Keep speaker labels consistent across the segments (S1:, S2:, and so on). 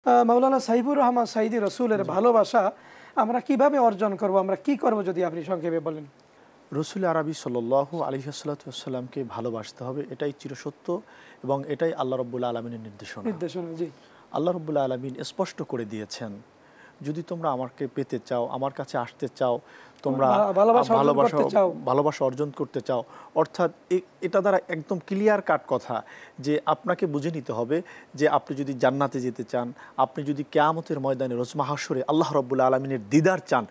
S1: মাওলানা সাইফুর রহমান সাইদি রসুলের ভালোবাসা আমরা কিভাবে অর্জন করব, আমরা কি করব যদি আপনি সংক্ষেপে বলেন।
S2: রসুল আরবি সাল্লাল্লাহু আলাইহি ওয়াসাল্লামকে ভালোবাসতে হবে, এটাই চিরসত্য এবং এটাই আল্লাহ রাব্বুল আলামিনের নির্দেশনা।
S1: জি,
S2: আল্লাহ রাব্বুল আলামিন স্পষ্ট করে দিয়েছেন, যদি তোমরা আমাকে পেতে চাও, আমার কাছে আসতে চাও, তোমরা ভালোবাসা অর্জন করতে চাও, অর্থাৎ এটা দ্বারা একদম ক্লিয়ার কাট কথা যে আপনাকে বুঝে নিতে হবে যে আপনি যদি জান্নাতে যেতে চান, আপনি যদি কিয়ামতের ময়দানে রোজ মাহশরে আল্লাহ রাব্বুল আলামিনের দিদার চান,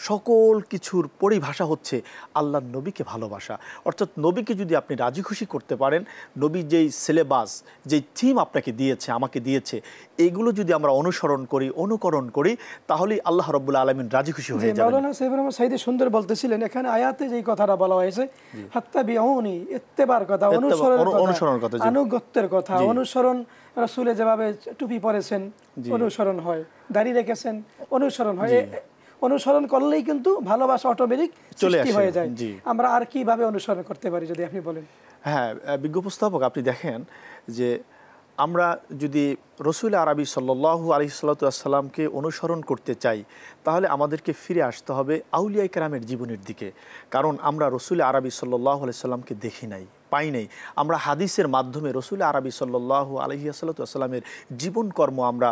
S2: সকল কিছুর পরিভাষা হচ্ছে আল্লাহর নবীকে ভালোবাসা। অর্থাৎ নবীকে যদি আপনি রাজি খুশি করতে পারেন, নবী যেই সিলেবাস, যেই থিম আপনাকে দিয়েছে, আমাকে দিয়েছে, এইগুলো যদি আমরা অনুকরণ করি তাহলেই আল্লাহ রাব্বুল আলামিন রাজি খুশি হয়ে যাবেন।
S1: সুন্দর বলতেছিলেন, এখানে আয়াতে যেই কথাটা বলা হয়েছে ফাত্তাবিউনি, ইত্তেবার কথা, অনুসরণের কথা, আনুগত্যের কথা, অনুসরণ। রাসূল যেভাবে টুপি পরেছেন অনুসরণ হয়, দাড়ি রেখেছেন অনুসরণ হয়, অনুসরণ করলেই কিন্তু ভালোবাসা অটোমেটিক সৃষ্টি হয়ে যায়। আমরা আর কিভাবে অনুসরণ করতে পারি যদি আপনি বলেন।
S2: হ্যাঁ, বিজ্ঞ উপস্থাপক, আপনি দেখেন যে আমরা যদি রসুল আরবি সাল্লাল্লাহু আলাইহি ওয়াসাল্লামকে অনুসরণ করতে চাই তাহলে আমাদেরকে ফিরে আসতে হবে আউলিয়া কেরামের জীবনের দিকে। কারণ আমরা রসুল আরবি সাল্লাল্লাহু আলাইহি ওয়াসাল্লামকে দেখি নাই, পাই নাই। আমরা হাদিসের মাধ্যমে রসুল আরবি সাল্লাল্লাহু আলাইহি ওয়াসাল্লামের জীবন কর্ম আমরা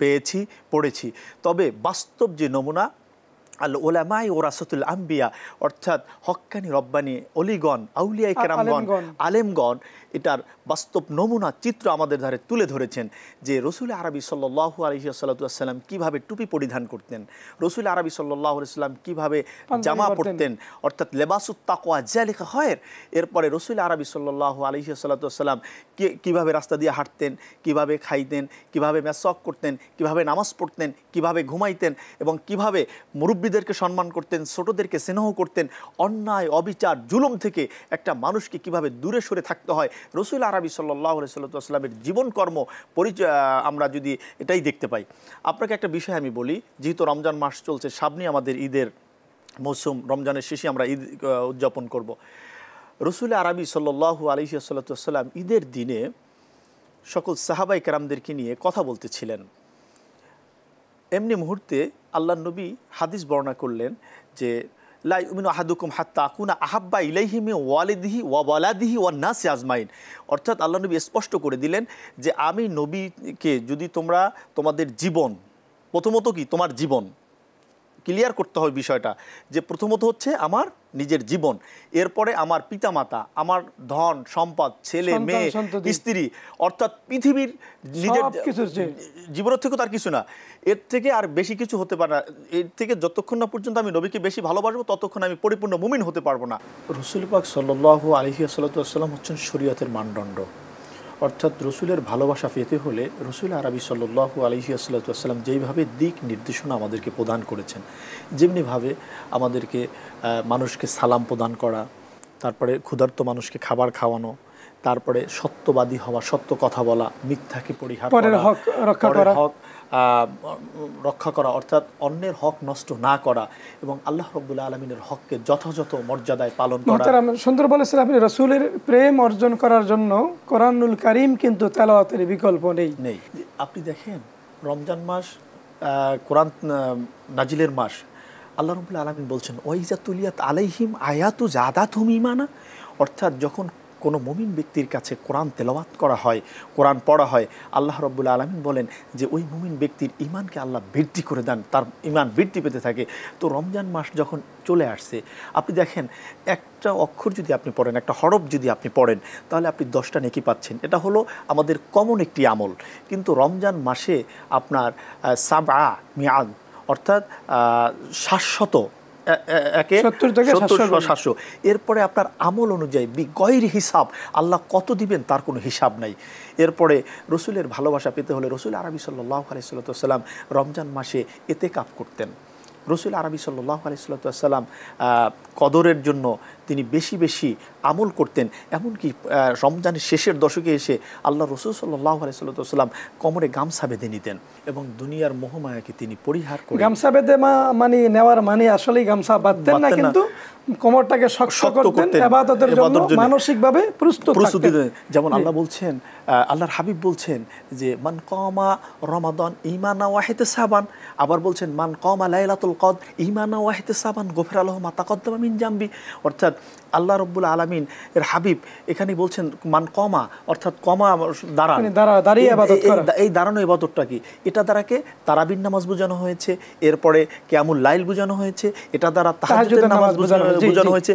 S2: পেয়েছি, পড়েছি। তবে বাস্তব যে নমুনা, আল উলামায়ে ওয়ারাসাতুল আম্বিয়া, অর্থাৎ হক্কানি রব্বানি অলিগণ, আউলিয়া কেরামগণ, আলেমগণ এটার বাস্তব নমুনা চিত্র আমাদের ধারে তুলে ধরেছেন যে রসুল আরবি সাল্লাল্লাহু আলাইহি ওয়াসাল্লাম কীভাবে টুপি পরিধান করতেন, রসুল আরবি সাল্লাল্লাহু আলাইহি ওয়াসাল্লাম কীভাবে জামা পরতেন, অর্থাৎ লেবাসুত তাকওয়া যালিকা খায়র। এরপরে রসুল আরবি সাল্লাল্লাহু আলাইহি ওয়াসাল্লাম কীভাবে রাস্তা দিয়ে হাঁটতেন, কীভাবে খাইতেন, কীভাবে মেসওয়াক করতেন, কীভাবে নামাজ পড়তেন, কীভাবে ঘুমাইতেন এবং কীভাবে মুরব্বীদেরকে সম্মান করতেন, ছোটদেরকে স্নেহ করতেন, অন্যায় অবিচার জুলুম থেকে একটা মানুষকে কিভাবে দূরে সরে থাকতে হয়, রসুল আরবি সাল্লাল্লাহু আলাইহি ওয়াসাল্লামের জীবনকর্ম পরিচয় আমরা যদি এটাই দেখতে পাই। আপনাকে একটা বিষয় আমি বলি, যেহেতু রমজান মাস চলছে, সামনে আমাদের ঈদের মৌসুম, রমজানের শেষে আমরা ঈদ উদযাপন করব। রসুল আরবি সাল্লাল্লাহু আলাইহি ওয়াসাল্লাম ঈদের দিনে সকল সাহাবায়ে কেরামদেরকে নিয়ে কথা বলতেছিলেন। এমনি মুহূর্তে আল্লাহর নবী হাদিস বর্ণনা করলেন যে লা ইউমিনু আহাদুকুম হাত্তা আকুনা আহাব্বা ইলাইহি মিন ওয়ালিদিহি ওয়া ওয়ালাদিহি ওয়ান নাসি আজমাইন। অর্থাৎ আল্লাহর নবী স্পষ্ট করে দিলেন যে আমি নবীকে যদি তোমরা তোমাদের জীবন, প্রথমত কি তোমার জীবন ক্লিয়ার করতে হবে বিষয়টা, যে প্রথমত হচ্ছে আমার নিজের জীবন, এরপরে আমার পিতামাতা, আমার ধন সম্পদ, ছেলে মেয়ে, স্ত্রী, অর্থাৎ পৃথিবীর নিজের জীবনের থেকে তার কিছু না, এর থেকে আর বেশি কিছু হতে পারে না। এর থেকে যতক্ষণ না পর্যন্ত আমি নবীকে বেশি ভালোবাসবো ততক্ষণ আমি পরিপূর্ণ মুমিন হতে পারবো না। রসুল পাক সাল্লাল্লাহু আলাইহি ওয়াসাল্লাম হচ্ছেন শরীয়তের মানদণ্ড। অর্থাৎ রসুলের ভালোবাসা পেতে হলে রসুল আরবি সাল্লাল্লাহু আলাইহি ওয়াসাল্লাম যেইভাবে দিক নির্দেশনা আমাদেরকে প্রদান করেছেন, যেমনিভাবে আমাদেরকে মানুষকে সালাম প্রদান করা, তারপরে ক্ষুধার্ত মানুষকে খাবার খাওয়ানো, তারপরে সত্যবাদী হওয়া, সত্য কথা বলা, মিথ্যাকে পরিহার করা, হক রক্ষা করা, অর্থাৎ অন্যের হক নষ্ট না করা এবং আল্লাহ রাব্বুল আলামিনের হককে যথাযথ মর্যাদায় পালন করা।
S1: সুন্দর বলেছেন আপনি, রাসূলের প্রেম অর্জন করার জন্য কোরআনুল কারীম কিন্তু তেলাওয়াতের বিকল্প নেই।
S2: আপনি দেখেন রমজান মাস কোরআন নাজিলের মাস, আল্লাহ রাব্বুল আলামিন বলছেন ওয়াইজা তুলিয়াত আলাইহিম আয়াতু জাদাতুহুম ঈমানা, অর্থাৎ যখন কোনো মুমিন ব্যক্তির কাছে কোরআন তেলাওয়াত করা হয়, কোরআন পড়া হয়, আল্লাহ রাব্বুল আলামিন বলেন যে ওই মুমিন ব্যক্তির ঈমানকে আল্লাহ বৃদ্ধি করে দেন, তার ঈমান বৃদ্ধি পেতে থাকে। তো রমজান মাস যখন চলে আসছে, আপনি দেখেন একটা অক্ষর যদি আপনি পড়েন, একটা হরফ যদি আপনি পড়েন, তাহলে আপনি 10টা নেকি পাচ্ছেন। এটা হলো আমাদের কমন একটি আমল। কিন্তু রমজান মাসে আপনার সাবআ মিআদ, অর্থাৎ 700 এরপরে আপনার আমল অনুযায়ী বিগয়র হিসাব আল্লাহ কত দিবেন তার কোনো হিসাব নাই। এরপরে রসুলের ভালোবাসা পেতে হলে রসুল আরবি সাল্লাল্লাহু আলাইহি ওয়াসাল্লাম রমজান মাসে ইতিকাফ করতেন। রসুল আরবি সাল্লাল্লাহু আলাইহি ওয়াসাল্লাম কদরের জন্য তিনি বেশি বেশি আমল করতেন। এমনকি রমজানের শেষের দশকে এসে আল্লাহ রসুল সাল্লাল্লাহু আলাইহি ওয়াসাল্লাম কোমরে গামছা বেঁধে নিতেন এবং দুনিয়ার মোহমায়াকে তিনি পরিহার করে।
S1: গামছা বেঁধে মানে নেওয়ার মানে আসলেই গামছা বাঁধতেন না, কিন্তু কোমরটাকে শক্ত করতেন ইবাদতের জন্য, মানসিকভাবে প্রস্তুতি
S2: দেন। যেমন আল্লাহ বলছেন, আল্লাহর হাবিব বলছেন যে মান কামা রমাদান ঈমানান ওয়া ইহতিসাবান, আবার বলছেন মান কামা লাইলাতুল কদর ঈমানান ওয়া ইহতিসাবান গফিরা লাহু মা তাকাদ্দামা মিন জামবি। অর্থাৎ আল্লাহ রাব্বুল আলামিন এর হাবিব এখানে বলছেন মান কমা, অর্থাৎ কমা দাঁড়ান,
S1: দাঁড়িয়ে ইবাদত করা।
S2: এই দাঁড়ানো ইবাদতটা কি? এটা দ্বারাকে তারাবির নামাজ বোঝানো হয়েছে, এরপরে কিয়ামুল লাইল বোঝানো হয়েছে, এটা দ্বারা তাহাজ্জুদের নামাজ বোঝানো হয়েছে।